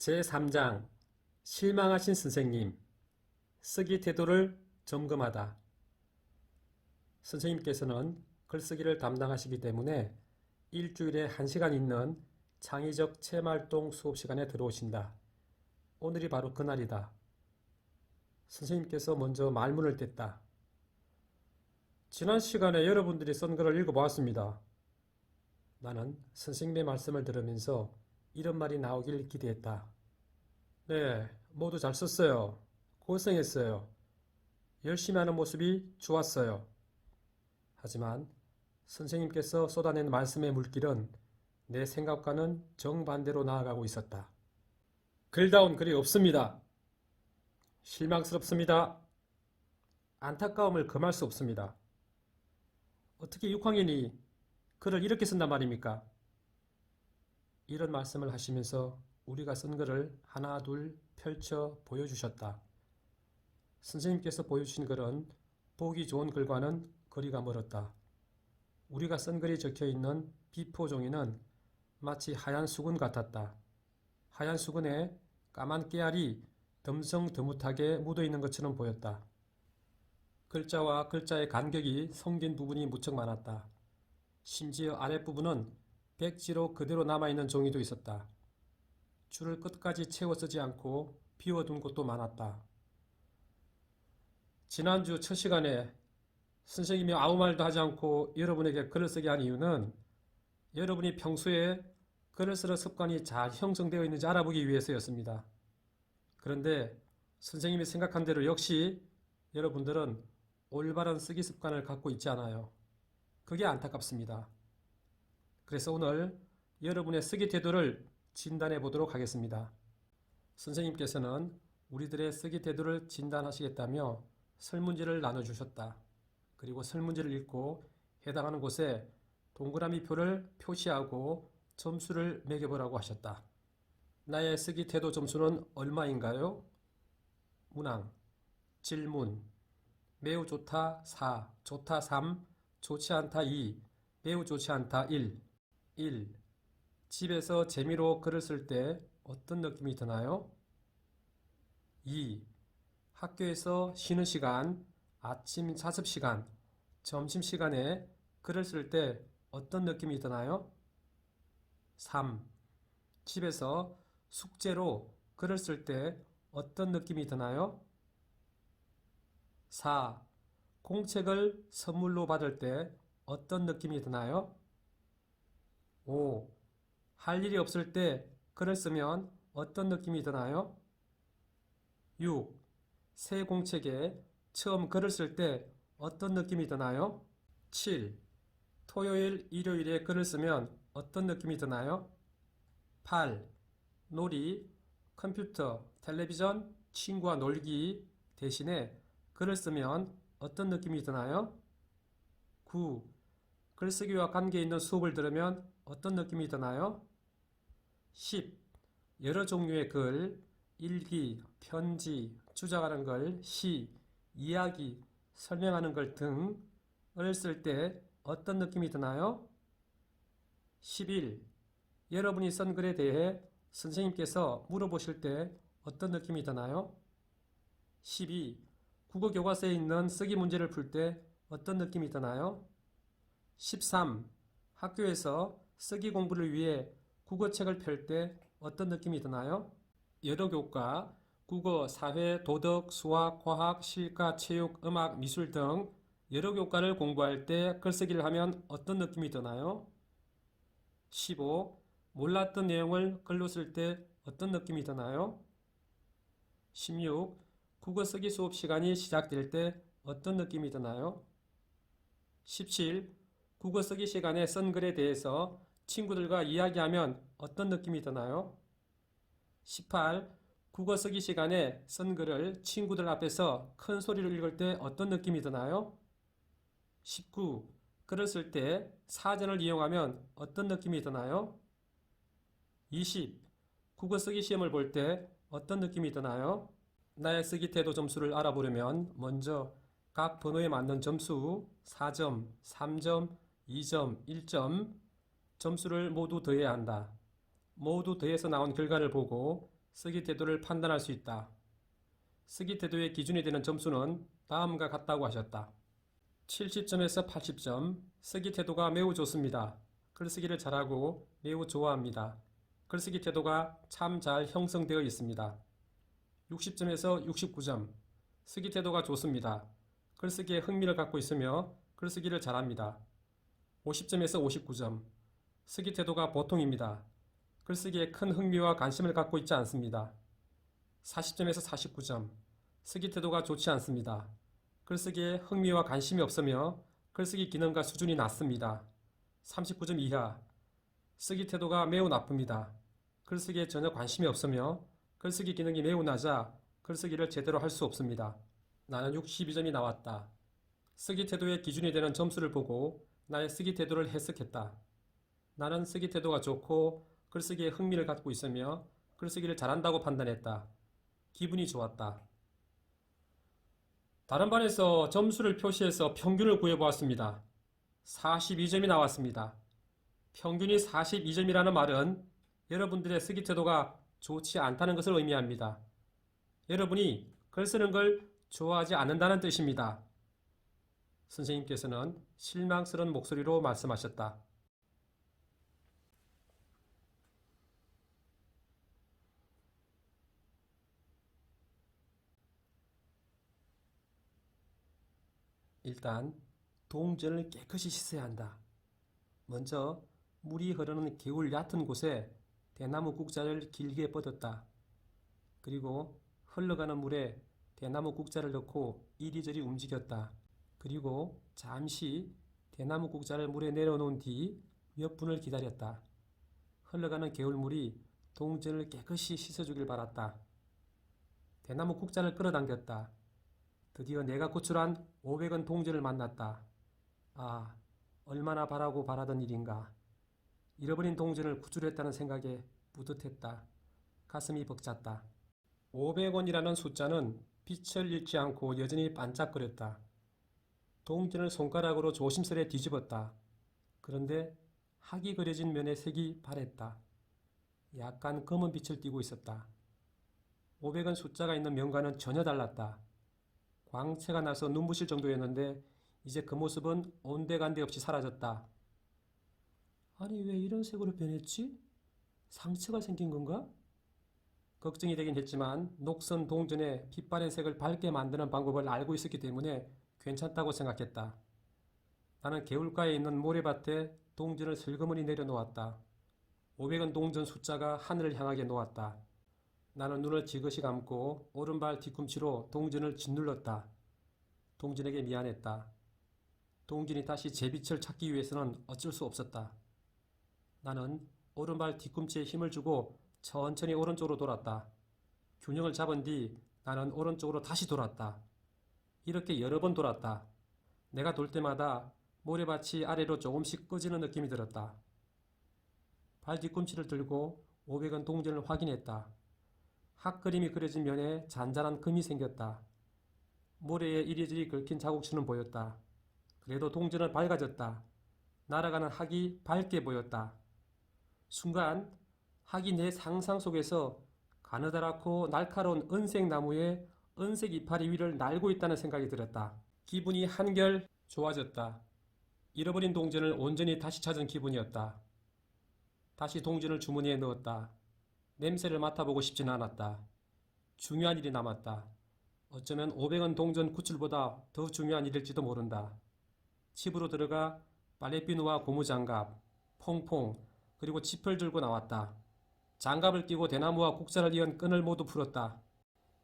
제3장 실망하신 선생님 쓰기 태도를 점검하다. 선생님께서는 글쓰기를 담당하시기 때문에 일주일에 1시간 있는 창의적 체험활동 수업시간에 들어오신다. 오늘이 바로 그날이다. 선생님께서 먼저 말문을 뗐다. 지난 시간에 여러분들이 쓴 글을 읽어보았습니다. 나는 선생님의 말씀을 들으면서 이런 말이 나오길 기대했다. 네, 모두 잘 썼어요. 고생했어요. 열심히 하는 모습이 좋았어요. 하지만 선생님께서 쏟아낸 말씀의 물길은 내 생각과는 정반대로 나아가고 있었다. 글다운 글이 없습니다. 실망스럽습니다. 안타까움을 금할 수 없습니다. 어떻게 6학년이 글을 이렇게 쓴단 말입니까? 이런 말씀을 하시면서 우리가 쓴 글을 하나 둘 펼쳐 보여주셨다. 선생님께서 보여주신 글은 보기 좋은 글과는 거리가 멀었다. 우리가 쓴 글이 적혀있는 비포 종이는 마치 하얀 수건 같았다. 하얀 수건에 까만 깨알이 듬성드뭇하게 묻어있는 것처럼 보였다. 글자와 글자의 간격이 성긴 부분이 무척 많았다. 심지어 아랫부분은 백지로 그대로 남아있는 종이도 있었다. 줄을 끝까지 채워 쓰지 않고 비워둔 곳도 많았다. 지난주 첫 시간에 선생님이 아무 말도 하지 않고 여러분에게 글을 쓰게 한 이유는 여러분이 평소에 글을 쓰는 습관이 잘 형성되어 있는지 알아보기 위해서였습니다. 그런데 선생님이 생각한 대로 역시 여러분들은 올바른 쓰기 습관을 갖고 있지 않아요. 그게 안타깝습니다. 그래서 오늘 여러분의 쓰기 태도를 진단해 보도록 하겠습니다. 선생님께서는 우리들의 쓰기 태도를 진단하시겠다며 설문지를 나눠주셨다. 그리고 설문지를 읽고 해당하는 곳에 동그라미 표를 표시하고 점수를 매겨보라고 하셨다. 나의 쓰기 태도 점수는 얼마인가요? 문항, 질문, 매우 좋다 4, 좋다 3, 좋지 않다 2, 매우 좋지 않다 1. 1. 집에서 재미로 글을 쓸 때 어떤 느낌이 드나요? 2. 학교에서 쉬는 시간, 아침 자습 시간, 점심 시간에 글을 쓸 때 어떤 느낌이 드나요? 3. 집에서 숙제로 글을 쓸 때 어떤 느낌이 드나요? 4. 공책을 선물로 받을 때 어떤 느낌이 드나요? 5. 할 일이 없을 때 글을 쓰면 어떤 느낌이 드나요? 6. 새 공책에 처음 글을 쓸 때 어떤 느낌이 드나요? 7. 토요일, 일요일에 글을 쓰면 어떤 느낌이 드나요? 8. 놀이, 컴퓨터, 텔레비전, 친구와 놀기 대신에 글을 쓰면 어떤 느낌이 드나요? 9. 글쓰기와 관계있는 수업을 들으면 어떤 느낌이 드나요? 10. 여러 종류의 글, 일기, 편지, 주장하는 글, 시, 이야기, 설명하는 글 등을 쓸 때 어떤 느낌이 드나요? 11. 여러분이 쓴 글에 대해 선생님께서 물어보실 때 어떤 느낌이 드나요? 12. 국어 교과서에 있는 쓰기 문제를 풀 때 어떤 느낌이 드나요? 13. 학교에서 쓰기 공부를 위해 국어책을 펼 때 어떤 느낌이 드나요? 여러 교과, 국어, 사회, 도덕, 수학, 과학, 실가, 체육, 음악, 미술 등 여러 교과를 공부할 때 글쓰기를 하면 어떤 느낌이 드나요? 15. 몰랐던 내용을 글로 쓸 때 어떤 느낌이 드나요? 16. 국어 쓰기 수업 시간이 시작될 때 어떤 느낌이 드나요? 17. 국어 쓰기 시간에 쓴 글에 대해서 친구들과 이야기하면 어떤 느낌이 드나요? 18. 국어 쓰기 시간에 쓴 글을 친구들 앞에서 큰 소리로 읽을 때 어떤 느낌이 드나요? 19. 글을 쓸 때 사전을 이용하면 어떤 느낌이 드나요? 20. 국어 쓰기 시험을 볼 때 어떤 느낌이 드나요? 나의 쓰기 태도 점수를 알아보려면 먼저 각 번호에 맞는 점수 4점, 3점, 2점, 1점 점수를 모두 더해야 한다. 모두 더해서 나온 결과를 보고 쓰기 태도를 판단할 수 있다. 쓰기 태도의 기준이 되는 점수는 다음과 같다고 하셨다. 70점에서 80점, 쓰기 태도가 매우 좋습니다. 글쓰기를 잘하고 매우 좋아합니다. 글쓰기 태도가 참 잘 형성되어 있습니다. 60점에서 69점, 쓰기 태도가 좋습니다. 글쓰기에 흥미를 갖고 있으며 글쓰기를 잘합니다. 50점에서 59점, 쓰기 태도가 보통입니다. 글쓰기에 큰 흥미와 관심을 갖고 있지 않습니다. 40점에서 49점, 쓰기 태도가 좋지 않습니다. 글쓰기에 흥미와 관심이 없으며 글쓰기 기능과 수준이 낮습니다. 39점 이하, 쓰기 태도가 매우 나쁩니다. 글쓰기에 전혀 관심이 없으며 글쓰기 기능이 매우 낮아 글쓰기를 제대로 할 수 없습니다. 나는 62점이 나왔다. 쓰기 태도의 기준이 되는 점수를 보고 나의 쓰기 태도를 해석했다. 나는 쓰기 태도가 좋고 글쓰기에 흥미를 갖고 있으며 글쓰기를 잘한다고 판단했다. 기분이 좋았다. 다른 반에서 점수를 표시해서 평균을 구해보았습니다. 42점이 나왔습니다. 평균이 42점이라는 말은 여러분들의 쓰기 태도가 좋지 않다는 것을 의미합니다. 여러분이 글 쓰는 걸 좋아하지 않는다는 뜻입니다. 선생님께서는 실망스러운 목소리로 말씀하셨다. 일단 동전을 깨끗이 씻어야 한다. 먼저 물이 흐르는 개울 얕은 곳에 대나무 국자를 길게 뻗었다. 그리고 흘러가는 물에 대나무 국자를 넣고 이리저리 움직였다. 그리고 잠시 대나무 국자를 물에 내려놓은 뒤 몇 분을 기다렸다. 흘러가는 개울물이 동전을 깨끗이 씻어주길 바랐다. 대나무 국자를 끌어당겼다. 드디어 내가 구출한 500원 동전을 만났다. 아, 얼마나 바라고 바라던 일인가. 잃어버린 동전을 구출했다는 생각에 뿌듯했다. 가슴이 벅찼다. 500원이라는 숫자는 빛을 잃지 않고 여전히 반짝거렸다. 동전을 손가락으로 조심스레 뒤집었다. 그런데 학이 그려진 면의 색이 바랬다. 약간 검은 빛을 띠고 있었다. 500원 숫자가 있는 면과는 전혀 달랐다. 광채가 나서 눈부실 정도였는데 이제 그 모습은 온데간데 없이 사라졌다. 아니, 왜 이런 색으로 변했지? 상처가 생긴 건가? 걱정이 되긴 했지만 녹슨 동전의 빛바랜 색을 밝게 만드는 방법을 알고 있었기 때문에 괜찮다고 생각했다. 나는 개울가에 있는 모래밭에 동전을 슬그머니 내려놓았다. 500원 동전 숫자가 하늘을 향하게 놓았다. 나는 눈을 지그시 감고 오른발 뒤꿈치로 동전을 짓눌렀다. 동전에게 미안했다. 동전이 다시 제 빛을 찾기 위해서는 어쩔 수 없었다. 나는 오른발 뒤꿈치에 힘을 주고 천천히 오른쪽으로 돌았다. 균형을 잡은 뒤 나는 오른쪽으로 다시 돌았다. 이렇게 여러 번 돌았다. 내가 돌 때마다 모래밭이 아래로 조금씩 꺼지는 느낌이 들었다. 발 뒤꿈치를 들고 500원 동전을 확인했다. 학 그림이 그려진 면에 잔잔한 금이 생겼다. 모래에 이리저리 긁힌 자국처럼 보였다. 그래도 동전은 밝아졌다. 날아가는 학이 밝게 보였다. 순간 학이 내 상상 속에서 가느다랗고 날카로운 은색 나무에 은색 이파리 위를 날고 있다는 생각이 들었다. 기분이 한결 좋아졌다. 잃어버린 동전을 온전히 다시 찾은 기분이었다. 다시 동전을 주머니에 넣었다. 냄새를 맡아보고 싶지는 않았다. 중요한 일이 남았다. 어쩌면 500원 동전 구출보다 더 중요한 일일지도 모른다. 집으로 들어가 빨래비누와 고무장갑, 퐁퐁, 그리고 짚을 들고 나왔다. 장갑을 끼고 대나무와 국자를 이은 끈을 모두 풀었다.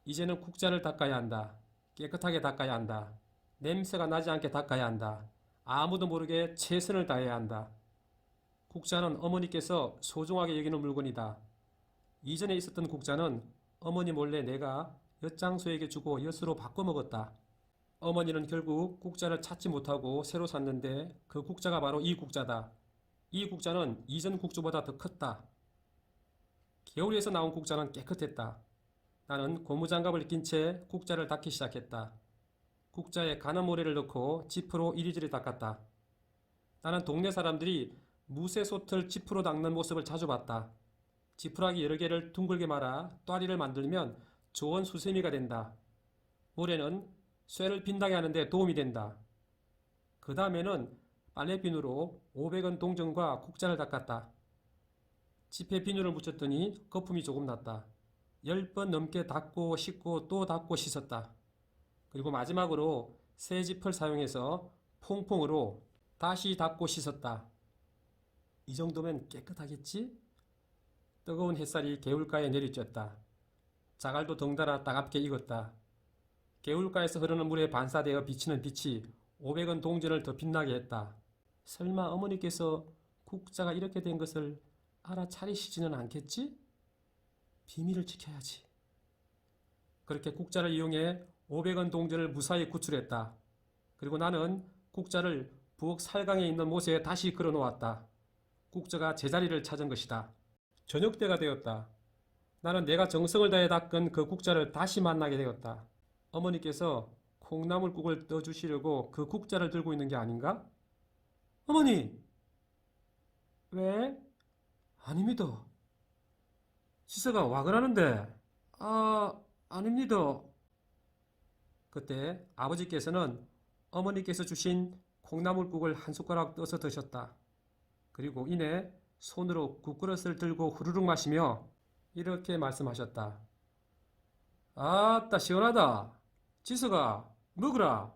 이제는 국자를 닦아야 한다. 깨끗하게 닦아야 한다. 냄새가 나지 않게 닦아야 한다. 아무도 모르게 최선을 다해야 한다. 국자는 어머니께서 소중하게 여기는 물건이다. 이전에 있었던 국자는 어머니 몰래 내가 엿장수에게 주고 엿으로 바꿔 먹었다. 어머니는 결국 국자를 찾지 못하고 새로 샀는데 그 국자가 바로 이 국자다. 이 국자는 이전 국자보다 더 컸다. 개울에서 나온 국자는 깨끗했다. 나는 고무장갑을 낀 채 국자를 닦기 시작했다. 국자에 가는 모래를 넣고 지프로 이리저리 닦았다. 나는 동네 사람들이 무쇠솥을 지프로 닦는 모습을 자주 봤다. 지푸라기 여러 개를 둥글게 말아 또아리를 만들면 좋은 수세미가 된다. 모래는 쇠를 빈당해 하는데 도움이 된다. 그 다음에는 빨래비누로 500원 동전과 국자를 닦았다. 지폐 비누를 묻혔더니 거품이 조금 났다. 10번 넘게 닦고 씻고 또 닦고 씻었다. 그리고 마지막으로 새지풀 사용해서 퐁퐁으로 다시 닦고 씻었다. 이 정도면 깨끗하겠지? 뜨거운 햇살이 개울가에 내리쬐었다. 자갈도 덩달아 따갑게 익었다. 개울가에서 흐르는 물에 반사되어 비치는 빛이 500원 동전을 더 빛나게 했다. 설마 어머니께서 국자가 이렇게 된 것을 알아차리시지는 않겠지? 비밀을 지켜야지. 그렇게 국자를 이용해 500원 동전을 무사히 구출했다. 그리고 나는 국자를 부엌 살강에 있는 못에 다시 걸어 놓았다. 국자가 제자리를 찾은 것이다. 저녁 때가 되었다. 나는 내가 정성을 다해 닦은 그 국자를 다시 만나게 되었다. 어머니께서 콩나물국을 떠주시려고 그 국자를 들고 있는 게 아닌가? 어머니! 왜? 아닙니다. 지서가 와 그러는데. 아닙니다. 그때 아버지께서는 어머니께서 주신 콩나물국을 한 숟가락 떠서 드셨다. 그리고 이내 손으로 국그릇을 들고 후루룩 마시며 이렇게 말씀하셨다. 아따 시원하다. 지서가 먹으라.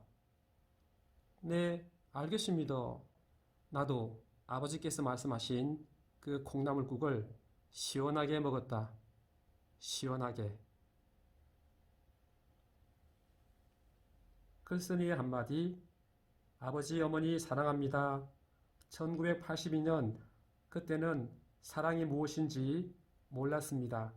네, 알겠습니다. 나도 아버지께서 말씀하신 그 콩나물국을 시원하게 먹었다. 시원하게. 글쓴이의 한마디. 아버지, 어머니 사랑합니다. 1982년 그때는 사랑이 무엇인지 몰랐습니다.